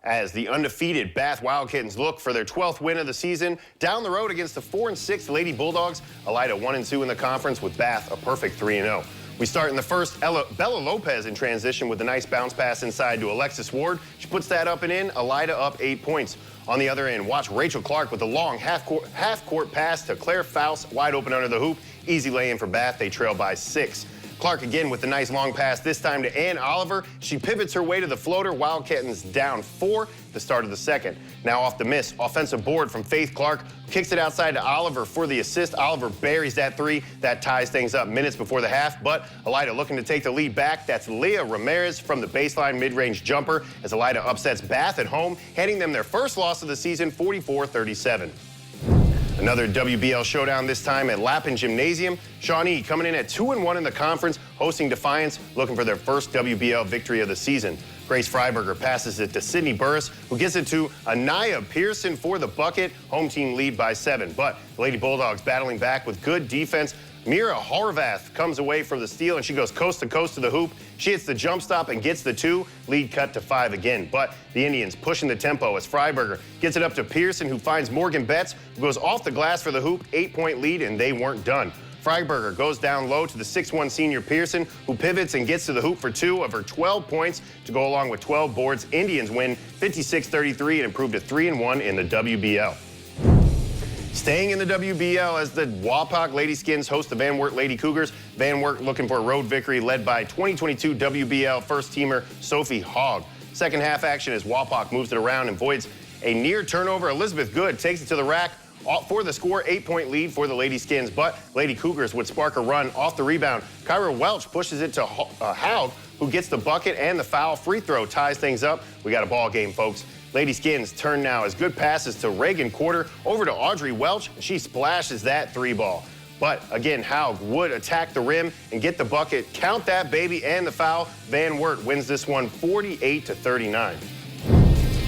as the undefeated Bath Wildkittens look for their 12th win of the season down the road against the 4-6 Lady Bulldogs. Elida 1-2 in the conference with Bath a perfect 3-0. We start in the first. Bella Lopez in transition with a nice bounce pass inside to Alexis Ward. She puts that up and in. Elida up 8 points. On the other end, watch Rachel Clark with a long half-court pass to Claire Faust, wide open under the hoop. Easy lay-in for Bath. They trail by 6. Clark again with the nice long pass, this time to Ann Oliver. She pivots her way to the floater. Wildkittens down 4 at the start of the second. Now off the miss, offensive board from Faith Clark. Kicks it outside to Oliver for the assist. Oliver buries that 3. That ties things up minutes before the half, but Elida looking to take the lead back. That's Leah Ramirez from the baseline mid-range jumper as Elida upsets Bath at home, handing them their first loss of the season, 44-37. Another WBL showdown, this time at Lappin Gymnasium. Shawnee coming in at 2-1 in the conference, hosting Defiance, looking for their first WBL victory of the season. Grace Freiberger passes it to Sydney Burris, who gets it to Anaya Pearson for the bucket. Home team lead by 7, but the Lady Bulldogs battling back with good defense. Mira Horvath comes away from the steal, and she goes coast to coast to the hoop. She hits the jump stop and gets the 2. Lead cut to 5 again. But the Indians pushing the tempo as Freiberger gets it up to Pearson, who finds Morgan Betts, who goes off the glass for the hoop. 8-point lead, and they weren't done. Freiberger goes down low to the 6'1 senior Pearson, who pivots and gets to the hoop for 2 of her 12 points to go along with 12 boards. Indians win 56-33 and improve to 3-1 in the WBL. Staying in the WBL as the Wapak Lady Skins host the Van Wert Lady Cougars. Van Wert looking for a road victory led by 2022 WBL first-teamer Sophie Hogg. Second half action as Wapak moves it around and avoids a near turnover. Elizabeth Good takes it to the rack for the score. 8-point lead for the Lady Skins, but Lady Cougars would spark a run off the rebound. Kyra Welch pushes it to Haug, who gets the bucket, and the foul. Free throw ties things up. We got a ball game, folks. Lady Skins turn now as good passes to Reagan Quarter over to Audrey Welch. She splashes that 3-ball. But again, Haug would attack the rim and get the bucket. Count that baby and the foul. Van Wert wins this one 48-39.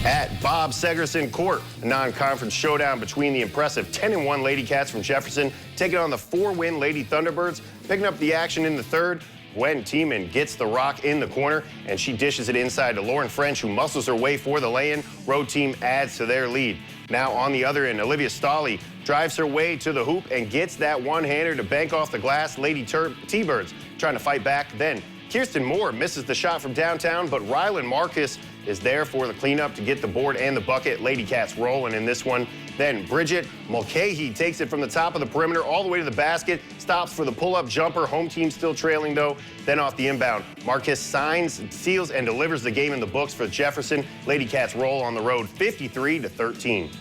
At Bob Segerson Court, a non-conference showdown between the impressive 10-1 Lady Cats from Jefferson taking on the 4-win Lady Thunderbirds. Picking up the action in the third, Gwen Tiemann gets the rock in the corner, and she dishes it inside to Lauren French, who muscles her way for the lay-in. Road team adds to their lead. Now on the other end, Olivia Stolley drives her way to the hoop and gets that one-hander to bank off the glass. Lady T-Birds trying to fight back. Then Kirsten Moore misses the shot from downtown, but Rylan Marcus is there for the cleanup to get the board and the bucket. Lady Cats rolling in this one. Then Bridget Mulcahy takes it from the top of the perimeter all the way to the basket, stops for the pull-up jumper. Home team still trailing, though. Then off the inbound, Marcus signs, seals, and delivers the game in the books for Jefferson. Lady Cats roll on the road 53-13.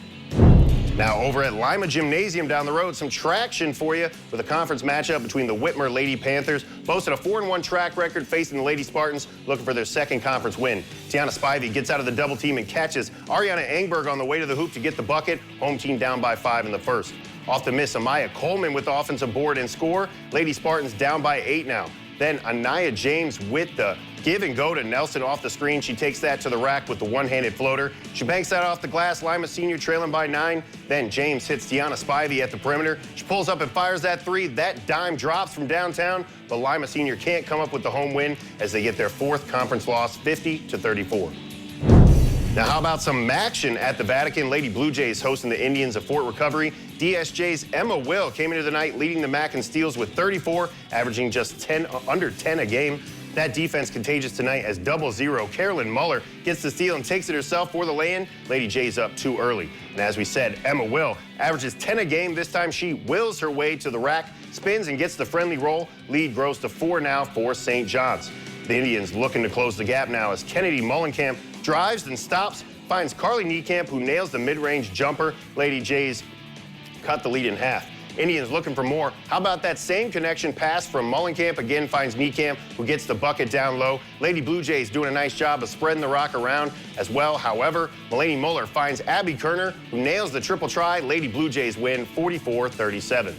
Now over at Lima Gymnasium down the road, some traction for you with a conference matchup between the Whitmer Lady Panthers, boasted a 4-1 track record facing the Lady Spartans, looking for their second conference win. Tiana Spivey gets out of the double team and catches Ariana Engberg on the way to the hoop to get the bucket. Home team down by 5 in the first. Off the miss, Amaya Coleman with the offensive board and score. Lady Spartans down by 8 now. Then Anaya James with the give and go to Nelson off the screen. She takes that to the rack with the one-handed floater. She banks that off the glass. Lima Senior trailing by 9. Then James hits Tiana Spivey at the perimeter. She pulls up and fires that 3. That dime drops from downtown, but Lima Senior can't come up with the home win as they get their 4th conference loss, 50-34. Now, how about some action at the Vatican? Lady Blue Jays hosting the Indians of Fort Recovery. DSJ's Emma Will came into the night leading the MAC in steals with 34, averaging just under 10 a game. That defense contagious tonight as 0-0. Carolyn Muller gets the steal and takes it herself for the lay-in. Lady Jays up too early. And as we said, Emma Will averages 10 a game. This time she wills her way to the rack, spins and gets the friendly roll. Lead grows to 4 now for St. John's. The Indians looking to close the gap now as Kennedy Mullenkamp drives and stops, finds Carly Niekamp, who nails the mid-range jumper. Lady Jays cut the lead in half. Indians looking for more. How about that same connection pass from Mullenkamp? Again finds Niekamp, who gets the bucket down low. Lady Blue Jays doing a nice job of spreading the rock around as well. However, Mulaney Muller finds Abby Kerner, who nails the triple try. Lady Blue Jays win 44-37.